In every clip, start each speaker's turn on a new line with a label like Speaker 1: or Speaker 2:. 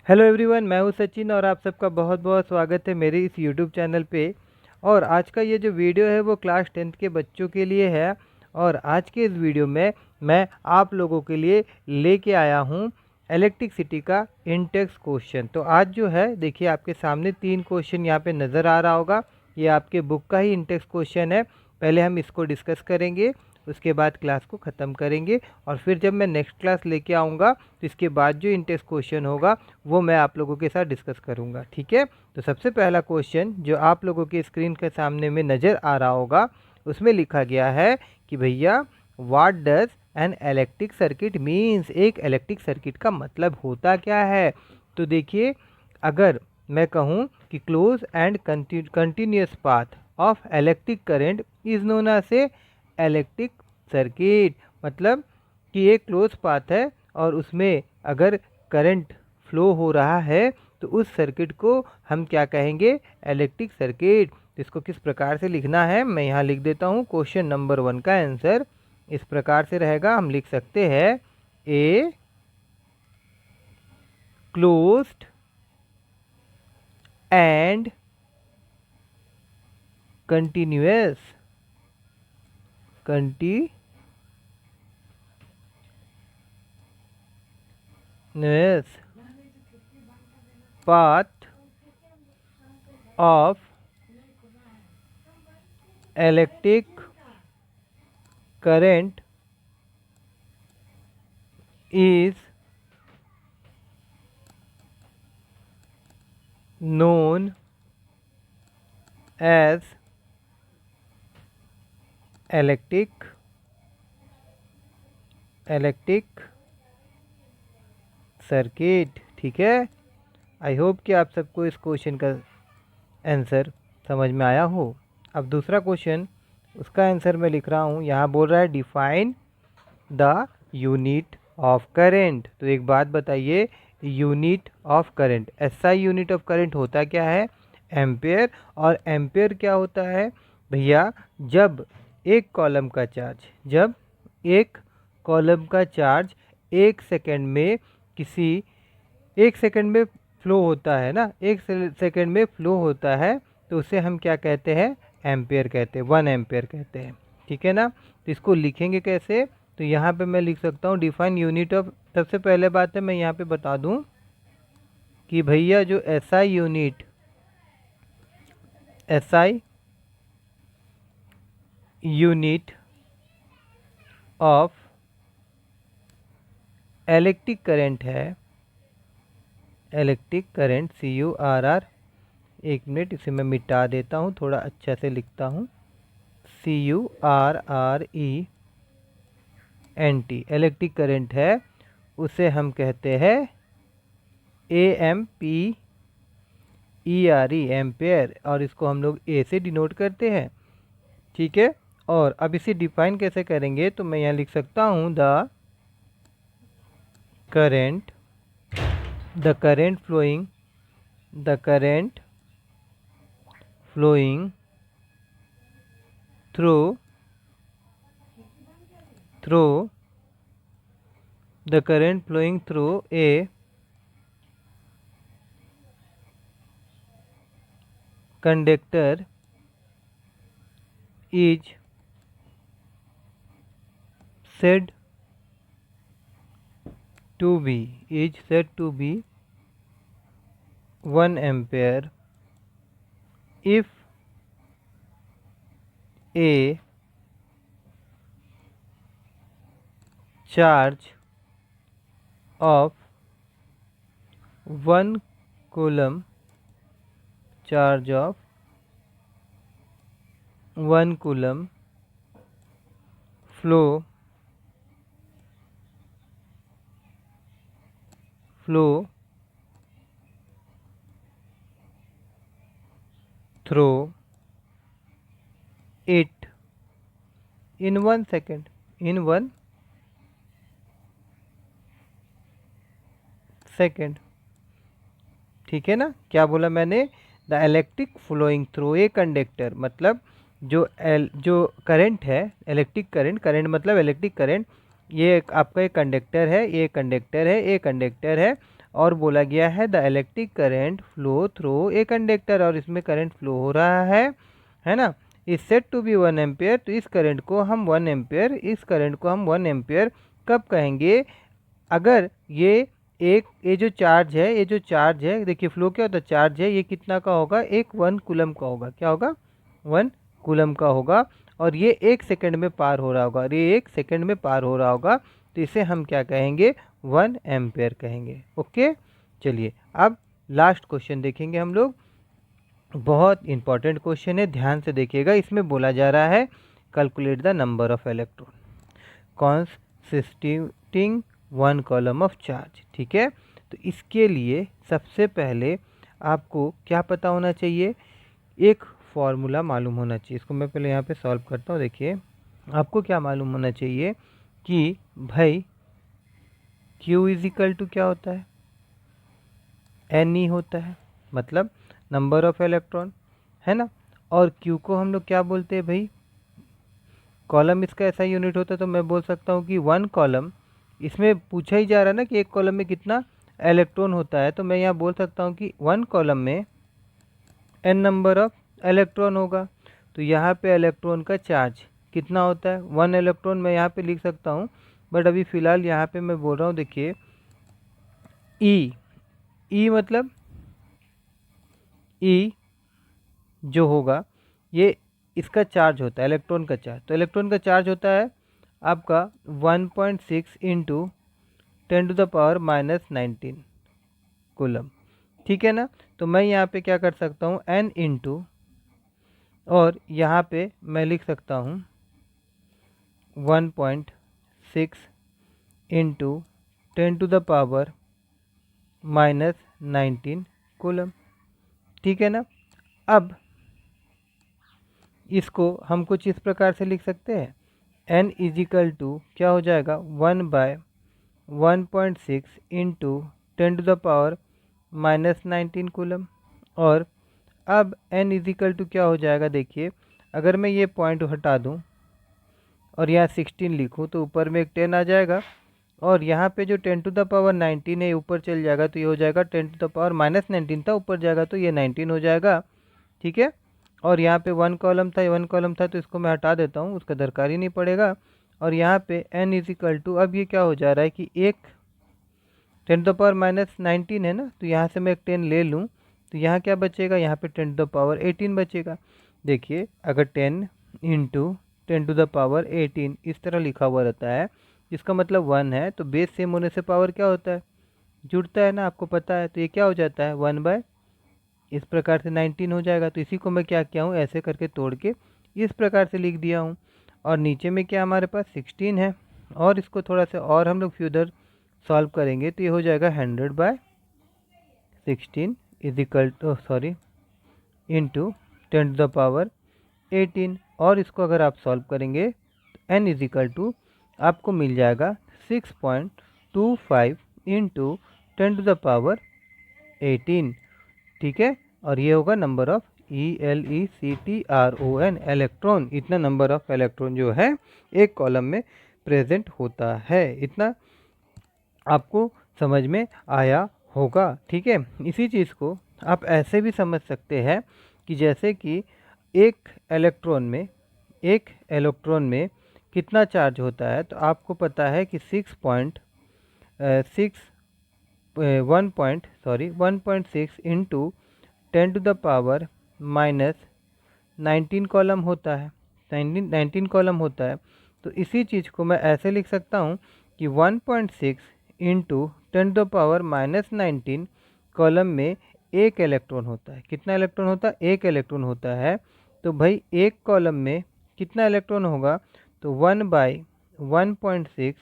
Speaker 1: Hello everyone, मैं हूं सचिन और आप सबका बहुत बहुत स्वागत है मेरे इस यूट्यूब चैनल पे। और आज का ये जो वीडियो है वो क्लास 10th के बच्चों के लिए है। और आज के इस वीडियो में मैं आप लोगों के लिए लेके आया हूं इलेक्ट्रिसिटी का इंटेक्स क्वेश्चन। तो आज जो है देखिए आपके सामने 3 क्वेश्चन यहाँ पे नज़र आ रहा होगा। ये आपके बुक का ही इंटेक्स क्वेश्चन है। पहले हम इसको डिस्कस करेंगे, उसके बाद क्लास को ख़त्म करेंगे और फिर जब मैं नेक्स्ट क्लास लेके आऊँगा तो इसके बाद जो इंटेक्स क्वेश्चन होगा वो मैं आप लोगों के साथ डिस्कस करूँगा। ठीक है, तो सबसे पहला क्वेश्चन जो आप लोगों की स्क्रीन के सामने में नज़र आ रहा होगा उसमें लिखा गया है कि भैया what does an electric circuit means. एक इलेक्ट्रिक सर्किट का मतलब होता क्या है। तो देखिए, अगर मैं कहूँ कि close and continuous path of electric current is known as a electric circuit, मतलब कि एक क्लोज पाथ है और उसमें अगर करंट फ्लो हो रहा है तो उस सर्किट को हम क्या कहेंगे, इलेक्ट्रिक सर्किट। तो इसको किस प्रकार से लिखना है मैं यहाँ लिख देता हूँ। क्वेश्चन नंबर 1 का आंसर इस प्रकार से रहेगा, हम लिख सकते हैं a closed end continuous path of electric current is known as electric circuit. ठीक है, आई होप कि आप सबको इस क्वेश्चन का आंसर समझ में आया हो। अब दूसरा क्वेश्चन, उसका आंसर मैं लिख रहा हूँ। यहाँ बोल रहा है define the unit of current. तो एक बात बताइए, unit of current, SI unit of current होता क्या है, एम्पेयर। और एम्पेयर क्या होता है भैया, जब एक कॉलम का चार्ज 1 सेकंड में एक सेकंड में फ्लो होता है ना, 1 सेकंड में फ्लो होता है तो उसे हम क्या कहते हैं, एम्पेयर कहते हैं, 1 एम्पेयर कहते हैं। ठीक है ना, तो इसको लिखेंगे कैसे, तो यहाँ पे मैं लिख सकता हूँ डिफाइन यूनिट ऑफ। सबसे पहले बात है मैं यहाँ पे बता दूँ कि भैया जो SI unit of electric current है, इलेक्ट्रिक करंट CURR, एक मिनट इसे मैं मिटा देता हूँ, थोड़ा अच्छा से लिखता हूँ, CURRENT, इलेक्ट्रिक करंट है, उसे हम कहते हैं AMPERE, एम्पेयर, और इसको हम लोग ए से डिनोट करते हैं। ठीक है, और अब इसे डिफाइन कैसे करेंगे, तो मैं यहाँ लिख सकता हूँ the current flowing through a conductor is said to be 1 ampere if a charge of 1 coulomb flow through it in 1 second, ठीक है ना, क्या बोला मैंने, the electric flowing through a conductor, मतलब जो करंट है, इलेक्ट्रिक करंट मतलब इलेक्ट्रिक करंट, ये आपका एक कंडक्टर है, ये कंडक्टर है, और बोला गया है the electric current flow through a conductor, और इसमें करंट फ्लो हो रहा है ना, is set to be 1 ampere. तो इस करंट को हम 1 एम्पियर, इस करंट को हम 1 एम्पियर कब कहेंगे? अगर ये जो चार्ज है, ये जो चार्ज है, देखिए फ्लो क्या होता है, चार्ज है, ये कितना का होगा? एक 1 कूलम का होगा। क्या होगा? 1 कूलम का होगा, और ये 1 सेकंड में पार हो रहा होगा, और ये 1 सेकंड में पार हो रहा होगा, तो इसे हम क्या कहेंगे? 1 एम्पियर कहेंगे। ओके, चलिए अब लास्ट क्वेश्चन देखेंगे हम लोग। बहुत इंपॉर्टेंट क्वेश्चन है, ध्यान से देखिएगा। इसमें बोला जा रहा है calculate the number of electron consisting 1 column of charge. ठीक है, तो इसके लिए सबसे पहले आपको क्या पता होना चाहिए? एक फॉर्मूला मालूम होना चाहिए। इसको मैं पहले यहाँ पे सॉल्व करता हूँ। देखिए, आपको क्या मालूम होना चाहिए कि भाई Q इज इक्वल टू क्या होता है? N होता है, मतलब नंबर ऑफ इलेक्ट्रॉन, है ना। और Q को हम लोग क्या बोलते हैं भाई? कॉलम इसका ऐसा यूनिट होता है, तो मैं बोल सकता हूँ कि 1 कॉलम, इसमें पूछा ही जा रहा है ना कि एक कॉलम में कितना इलेक्ट्रॉन होता है, तो मैं यहाँ बोल सकता हूँ कि 1 कॉलम में n नंबर ऑफ इलेक्ट्रॉन होगा। तो यहाँ पे इलेक्ट्रॉन का चार्ज कितना होता है? 1 इलेक्ट्रॉन मैं यहाँ पे लिख सकता हूँ, बट अभी फ़िलहाल यहाँ पे मैं बोल रहा हूँ। देखिए ई मतलब ई जो होगा, ये इसका चार्ज होता है, इलेक्ट्रॉन का चार्ज। तो इलेक्ट्रॉन का चार्ज होता है आपका 1.6 इंटू 10⁻⁻19 कूलम। ठीक है ना। तो मैं यहाँ पे क्या कर सकता हूँ? n इंटू, और यहाँ पे मैं लिख सकता हूँ 1.6 इंटू 10⁻⁻19 कूलम। ठीक है ना। अब इसको हम कुछ इस प्रकार से लिख सकते हैं, n इजिकल टू क्या हो जाएगा? 1/1.6 इंटू 10⁻⁻19 कूलम। और अब n इजिकल टू क्या हो जाएगा? देखिए, अगर मैं ये पॉइंट हटा दूं और यहाँ 16 लिखूं, तो ऊपर में एक 10 आ जाएगा, और यहाँ पे जो 10⁻19 है ऊपर चल जाएगा, तो ये हो जाएगा 10⁻⁻19 था, ऊपर जाएगा तो ये 19 हो जाएगा। ठीक है, और यहाँ पे 1 कॉलम था, 1 कॉलम था, तो इसको मैं हटा देता हूँ, उसका दरकार ही नहीं पड़ेगा। और यहाँ पे n इजिकल टू, अब ये क्या हो जा रहा है कि एक 10⁻⁻19 है ना, तो यहाँ से मैं एक 10 ले लूँ, तो यहाँ क्या बचेगा? यहाँ पे 10⁻18 बचेगा। देखिए, अगर 10 इंटू 10⁻18 इस तरह लिखा हुआ रहता है, इसका मतलब 1 है, तो बेस सेम होने से पावर क्या होता है? जुड़ता है ना, आपको पता है। तो ये क्या हो जाता है? 1/ इस प्रकार से 19 हो जाएगा। तो इसी को मैं क्या किया हूँ? ऐसे करके तोड़ के इस प्रकार से लिख दिया हूँ। और नीचे में क्या हमारे पास 16 है, और इसको थोड़ा सा और हम लोग फ्यूदर सॉल्व करेंगे, तो ये हो जाएगा 100/16 is equal to, sorry, into 10⁻18। और इसको अगर आप सॉल्व करेंगे तो n इज इक्वल टू आपको मिल जाएगा 6.25 इंटू 10⁻18। ठीक है, और ये होगा नंबर ऑफ ELECTRON, इलेक्ट्रॉन। इतना नंबर ऑफ इलेक्ट्रॉन जो है एक कॉलम में प्रेजेंट होता है। इतना आपको समझ में आया होगा। ठीक है, इसी चीज़ को आप ऐसे भी समझ सकते हैं कि जैसे कि एक इलेक्ट्रॉन में कितना चार्ज होता है, तो आपको पता है कि 1.6 इंटू 10⁻⁻19 कॉलम होता है, 19 कॉलम होता है। तो इसी चीज़ को मैं ऐसे लिख सकता हूँ कि 1.6 इंटू 10⁻⁻19 कॉलम में एक इलेक्ट्रॉन होता है। कितना इलेक्ट्रॉन होता है? एक इलेक्ट्रॉन होता है। तो भाई एक कॉलम में कितना इलेक्ट्रॉन होगा? तो 1/1.6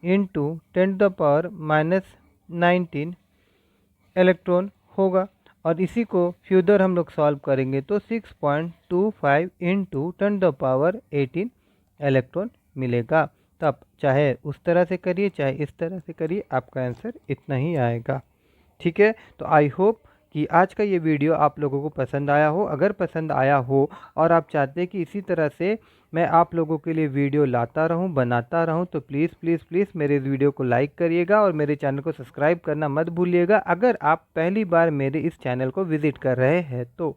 Speaker 1: इंटू 10⁻⁻19 इलेक्ट्रॉन होगा। और इसी को फ्यूदर हम लोग सॉल्व करेंगे तो 6.25 इंटू 10⁻18 इलेक्ट्रॉन मिलेगा। तो आप चाहे उस तरह से करिए, चाहे इस तरह से करिए, आपका आंसर इतना ही आएगा। ठीक है, तो आई होप कि आज का ये वीडियो आप लोगों को पसंद आया हो। अगर पसंद आया हो और आप चाहते हैं कि इसी तरह से मैं आप लोगों के लिए वीडियो लाता रहूं, बनाता रहूं, तो प्लीज़ प्लीज़ प्लीज़ मेरे इस वीडियो को लाइक करिएगा और मेरे चैनल को सब्सक्राइब करना मत भूलिएगा, अगर आप पहली बार मेरे इस चैनल को विज़िट कर रहे हैं तो।